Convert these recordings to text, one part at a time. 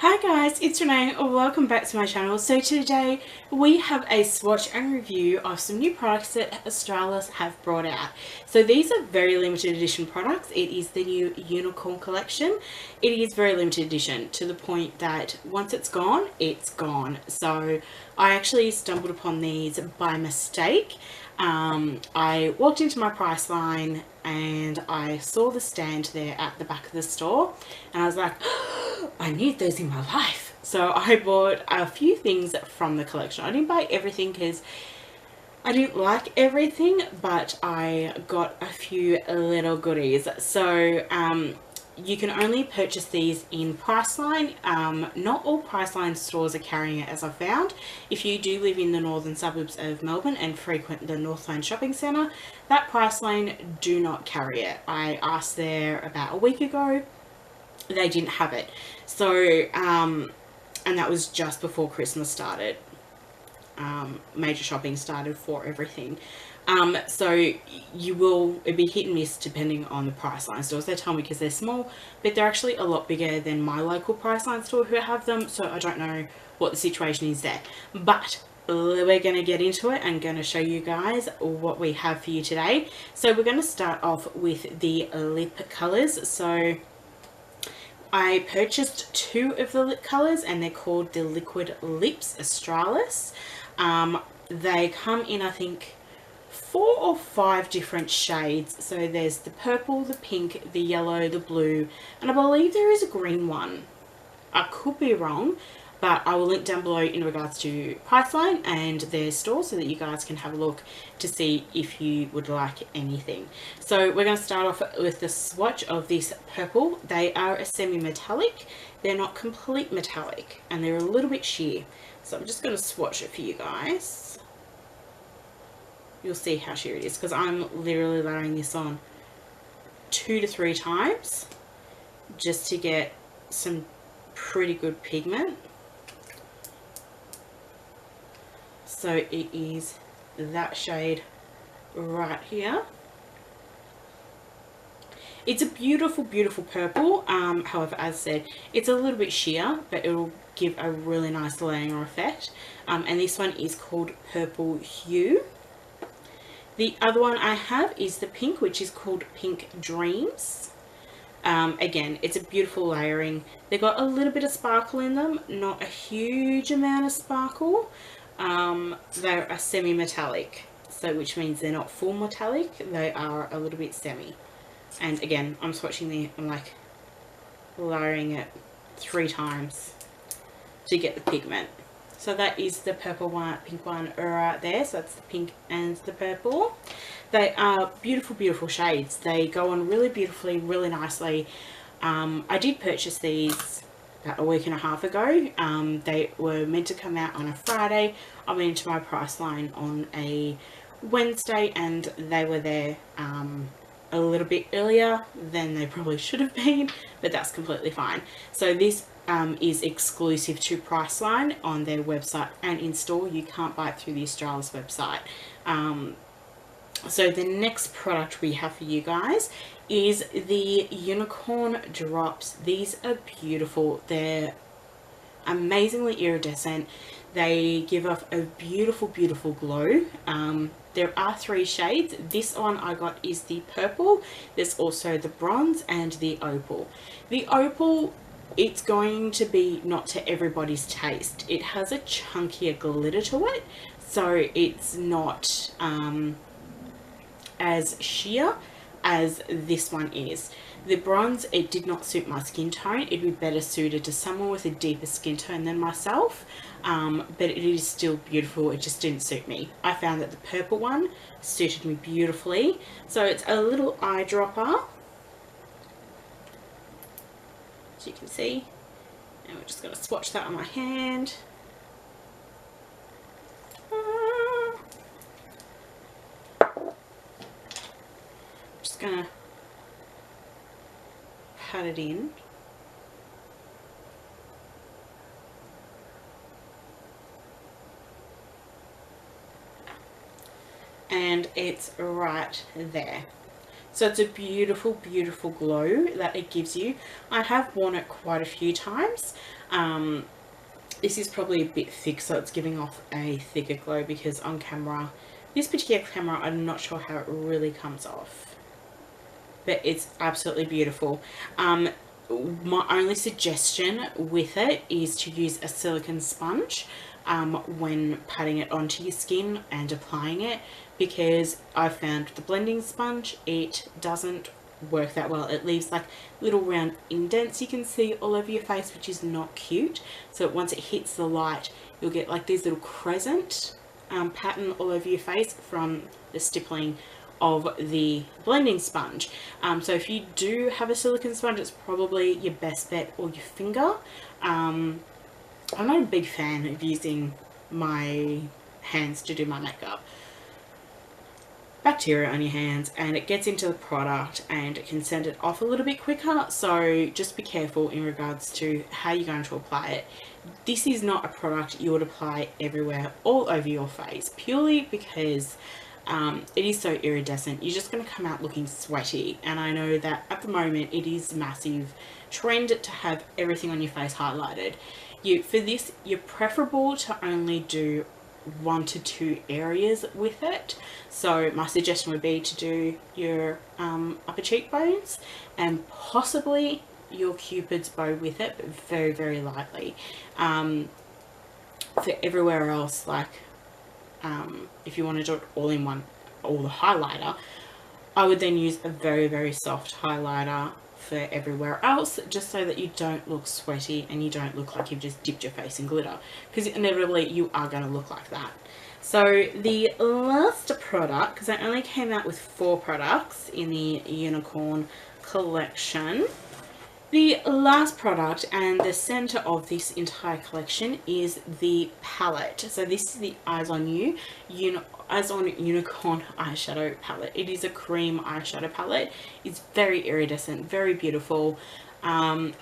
Hi guys, it's Renee. Welcome back to my channel. So today we have a swatch and review of some new products that Australis have brought out. So these are very limited edition products. It is the new Unicorn collection. It is very limited edition to the point that once it's gone, it's gone. So I actually stumbled upon these by mistake. I walked into my Priceline and I saw the stand there at the back of the store and I was like, oh, I need those in my life. So I bought a few things from the collection. I didn't buy everything because I didn't like everything, but I got a few little goodies. So you can only purchase these in Priceline. Not all Priceline stores are carrying it, as I found. If you do live in the northern suburbs of Melbourne and frequent the Northland Shopping Centre, that Priceline do not carry it. I asked there about a week ago. They didn't have it. So, and that was just before Christmas started. Major shopping started for everything. So it'd be hit and miss depending on the Priceline stores. They tell me because they're small, but they're actually a lot bigger than my local Priceline store who have them. So I don't know what the situation is there. But we're going to get into it and going to show you guys what we have for you today. So we're going to start off with the lip colours. So I purchased two of the lip colours and they're called the Liquid Lips Australis. They come in, I think, 4 or 5 different shades. So there's the purple, the pink, the yellow, the blue, and I believe there is a green one. I could be wrong, but I will link down below in regards to Priceline and their store so that you guys can have a look to see if you would like anything. So we're going to start off with the swatch of this purple. They are a semi-metallic. They're not complete metallic and they're a little bit sheer. So I'm just going to swatch it for you guys. You'll see how sheer it is because I'm literally layering this on 2 to 3 times just to get some pretty good pigment. So it is that shade right here. It's a beautiful, beautiful purple. However, as I said, it's a little bit sheer, but it will give a really nice layering effect. And this one is called Purple Hue. The other one I have is the pink, which is called Pink Dreams. Again, it's a beautiful layering. They've got a little bit of sparkle in them, not a huge amount of sparkle. They're a semi-metallic, so which means they're not full metallic, they are a little bit semi. And again, I'm swatching there, I'm like layering it 3 times to get the pigment. So that is the purple one, pink one right there. So that's the pink and the purple. They are beautiful, beautiful shades. They go on really beautifully, really nicely. I did purchase these about a week and a half ago. They were meant to come out on a Friday. I went into my Priceline on a Wednesday and they were there a little bit earlier than they probably should have been, but that's completely fine. So this is exclusive to Priceline on their website and in store. You can't buy it through the Australis website. So the next product we have for you guys is the Unicorn drops. These are beautiful. They're amazingly iridescent. They give off a beautiful, beautiful glow. There are 3 shades. This one I got is the purple. There's also the bronze and the opal. The opal, it's going to be not to everybody's taste. It has a chunkier glitter to it, so it's not as sheer as this one is. The bronze, it did not suit my skin tone. It'd be better suited to someone with a deeper skin tone than myself, but it is still beautiful. It just didn't suit me. I found that the purple one suited me beautifully. So it's a little eyedropper, as you can see, and we're just going to swatch that on my hand. Just going to pat it in. And it's right there. So it's a beautiful, beautiful glow that it gives you. I have worn it quite a few times. This is probably a bit thick, so it's giving off a thicker glow, because on camera, this particular camera, I'm not sure how it really comes off. But it's absolutely beautiful. My only suggestion with it is to use a silicone sponge when patting it onto your skin and applying it, because I found the blending sponge, it doesn't work that well. It leaves like little round indents you can see all over your face, which is not cute. So once it hits the light, you'll get like these little crescent pattern all over your face from the stippling of the blending sponge. So if you do have a silicone sponge, it's probably your best bet, or your finger. I'm not a big fan of using my hands to do my makeup. Bacteria on your hands, and it gets into the product and it can send it off a little bit quicker, so just be careful in regards to how you're going to apply it. This is not a product you would apply everywhere, all over your face, purely because it is so iridescent. You're just going to come out looking sweaty, and I know that at the moment it is massive trend to have everything on your face highlighted. For this, you're preferable to only do 1 to 2 areas with it. So my suggestion would be to do your upper cheekbones and possibly your cupid's bow with it, but very, very lightly. For everywhere else, like if you want to do it all in one, all the highlighter, I would then use a very, very soft highlighter for everywhere else, just so that you don't look sweaty and you don't look like you've just dipped your face in glitter, because inevitably you are going to look like that. So the last product, because I only came out with 4 products in the Unicorn collection, the last product and the center of this entire collection is the palette. So this is the Eyes on Unicorn eyeshadow palette. It is a cream eyeshadow palette. It's very iridescent, very beautiful. I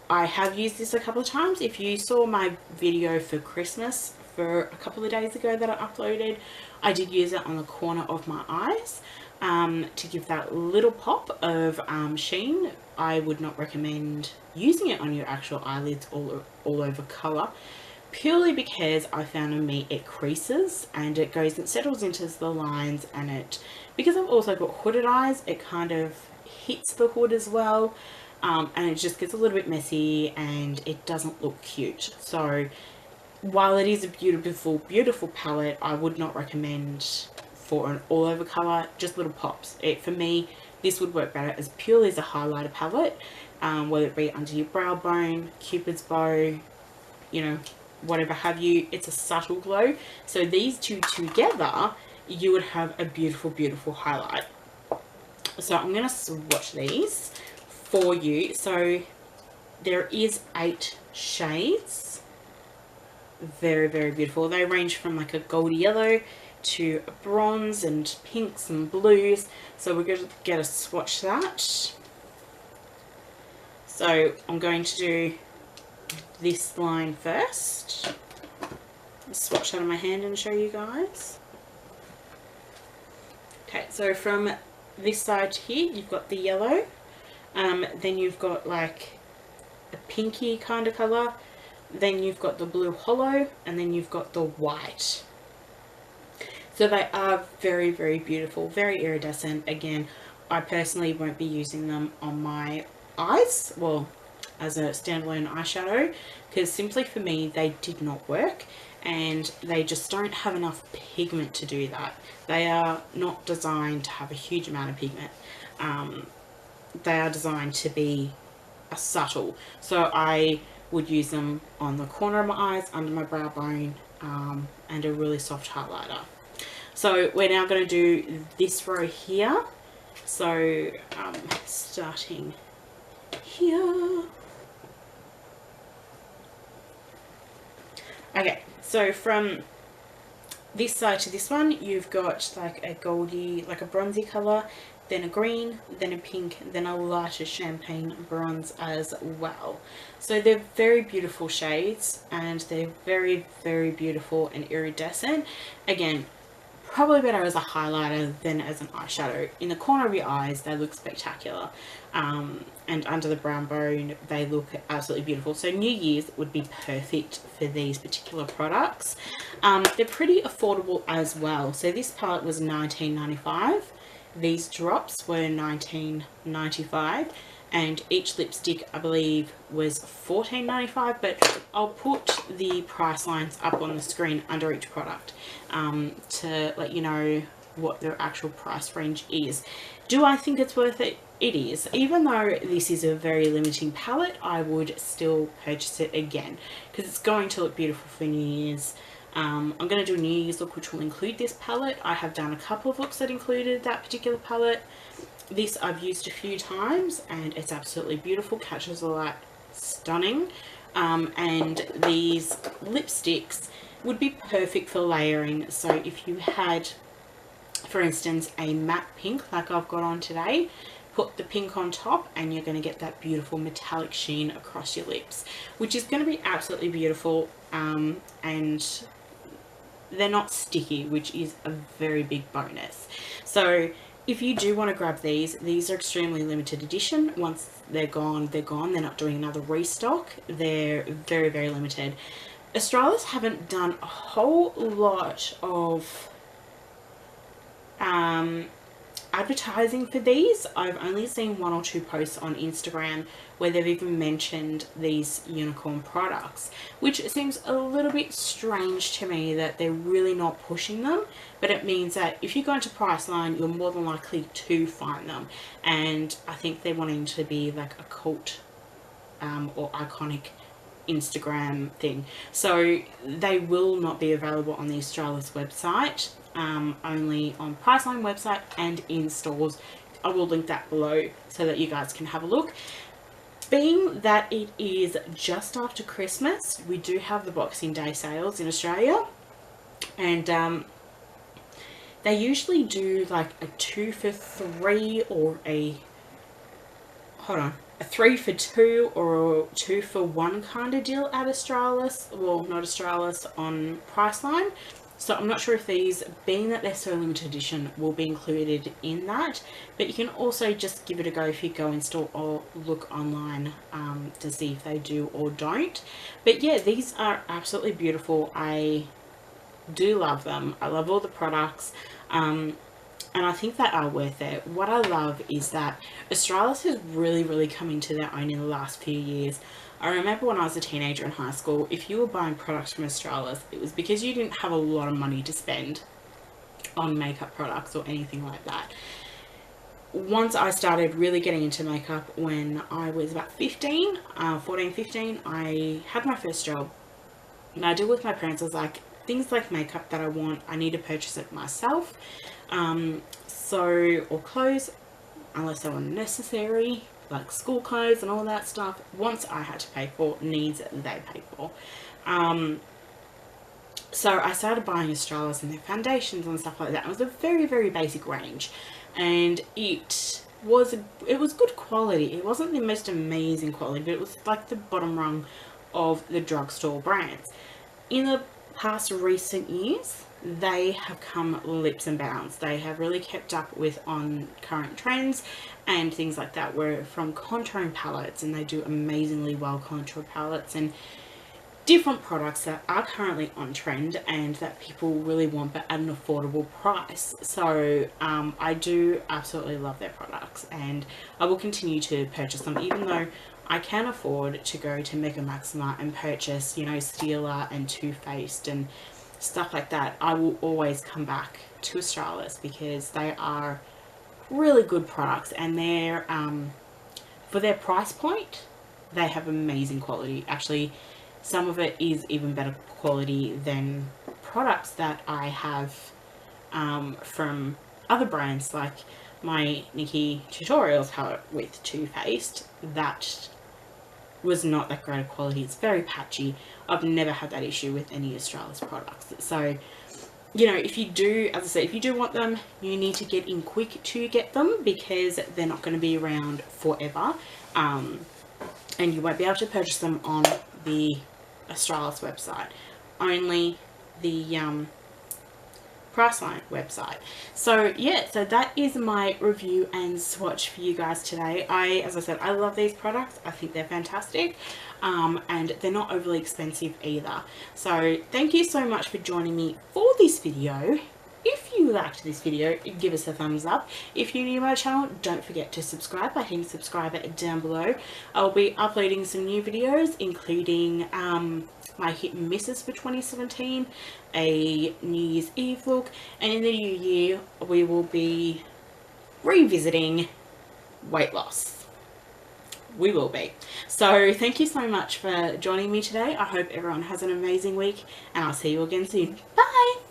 have used this a couple of times. If you saw my video for Christmas for a couple of days ago that I uploaded, I did use it on the corner of my eyes to give that little pop of sheen. I would not recommend using it on your actual eyelids all over colour, purely because I found in me it creases and it goes and settles into the lines, and it, because I've also got hooded eyes, it kind of hits the hood as well, and it just gets a little bit messy and it doesn't look cute. So while it is a beautiful, beautiful palette, I would not recommend for an all over colour, just little pops. For me, this would work better as purely as a highlighter palette, whether it be under your brow bone, cupid's bow, you know, whatever have you. It's a subtle glow. So these two together, you would have a beautiful, beautiful highlight. So I'm going to swatch these for you. So there is 8 shades. Very, very beautiful. They range from like a goldy yellow to bronze and pinks and blues. So we're going to get a swatch that. So I'm going to do this line first. Swatch that on my hand and show you guys. Okay, so from this side here, you've got the yellow. Then you've got like a pinky kind of colour. Then you've got the blue hollow, and then you've got the white. So they are very, very beautiful, very iridescent. Again, I personally won't be using them on my eyes, well, as a standalone eyeshadow, because simply for me, they did not work, and they just don't have enough pigment to do that. They are not designed to have a huge amount of pigment. They are designed to be a subtle. So I would use them on the corner of my eyes, under my brow bone, and a really soft highlighter. So we're now going to do this row here. So starting here. Okay, so from this side to this one, you've got like a goldy, like a bronzy colour, then a green, then a pink, then a lighter champagne bronze as well. So they're very beautiful shades, and they're very, very beautiful and iridescent. Again, probably better as a highlighter than as an eyeshadow. In the corner of your eyes, they look spectacular. And under the brown bone, they look absolutely beautiful. So New Year's would be perfect for these particular products. They're pretty affordable as well. So this palette was $19.95. These drops were $19.95. And each lipstick, I believe, was $14.95, but I'll put the price lines up on the screen under each product to let you know what their actual price range is. Do I think it's worth it? It is. Even though this is a very limiting palette, I would still purchase it again because it's going to look beautiful for New Year's. I'm going to do a New Year's look which will include this palette. I have done a couple of looks that included that particular palette. This I've used a few times and it's absolutely beautiful, catches the light, stunning. And these lipsticks would be perfect for layering. So if you had, for instance, a matte pink like I've got on today, put the pink on top and you're going to get that beautiful metallic sheen across your lips, which is going to be absolutely beautiful. And they're not sticky, which is a very big bonus. So if you do want to grab these are extremely limited edition. Once they're gone, they're gone. They're not doing another restock. They're very, very limited. Australis haven't done a whole lot of advertising for these. I've only seen 1 or 2 posts on Instagram where they've even mentioned these unicorn products, which seems a little bit strange to me that they're really not pushing them. But it means that if you go into Priceline, you're more than likely to find them, and I think they're wanting to be like a cult or iconic Instagram thing. So they will not be available on the Australis website, only on Priceline website and in stores. I will link that below so that you guys can have a look. Being that it is just after Christmas, we do have the Boxing Day sales in Australia, and they usually do like a 2 for 3 or a 3 for 2 or a 2 for 1 kind of deal at Australis. Well, not Australis, on Priceline. So I'm not sure if these, being that they're so limited edition, will be included in that. But you can also just give it a go if you go in store or look online to see if they do or don't. But yeah, these are absolutely beautiful. I do love them. I love all the products. And I think they are worth it. What I love is that Australis has really come into their own in the last few years. I remember when I was a teenager in high school, if you were buying products from Australis, it was because you didn't have a lot of money to spend on makeup products or anything like that. Once I started really getting into makeup when I was about 15, I had my first job. And I did with my parents, I was like, things like makeup that I want, I need to purchase it myself. Or clothes, unless they were necessary, like school clothes and all that stuff. Once I had to pay for needs, they pay for. So I started buying Australis and their foundations and stuff like that. It was a very basic range, and it was good quality. It wasn't the most amazing quality, but it was like the bottom rung of the drugstore brands. In the past recent years, they have come leaps and bounds. They have really kept up with on current trends and things like that. We're from contouring palettes, and they do amazingly well contour palettes and different products that are currently on trend and that people really want, but at an affordable price. So I do absolutely love their products, and I will continue to purchase them, even though I can afford to go to Mega Maxima and purchase, you know, Stila and Too Faced and stuff like that. I will always come back to Australis because they are really good products, and they're for their price point, they have amazing quality. Actually, some of it is even better quality than products that I have from other brands, like my Nikki Tutorials palette with Too Faced. That was not that great of quality. It's very patchy. I've never had that issue with any Australis products. So, you know, if you do, as I said, if you do want them, you need to get in quick to get them, because they're not going to be around forever, and you won't be able to purchase them on the Australis website. Only the Priceline website. So yeah, so that is my review and swatch for you guys today. As I said, I love these products. I think they're fantastic, and they're not overly expensive either. So thank you so much for joining me for this video. If you liked this video, give us a thumbs up. If you're new to my channel, don't forget to subscribe by hitting subscribe down below. I'll be uploading some new videos, including my hit and misses for 2017, a New Year's Eve look, and in the new year we will be revisiting weight loss. We will be. So thank you so much for joining me today. I hope everyone has an amazing week, and I'll see you again soon. Bye!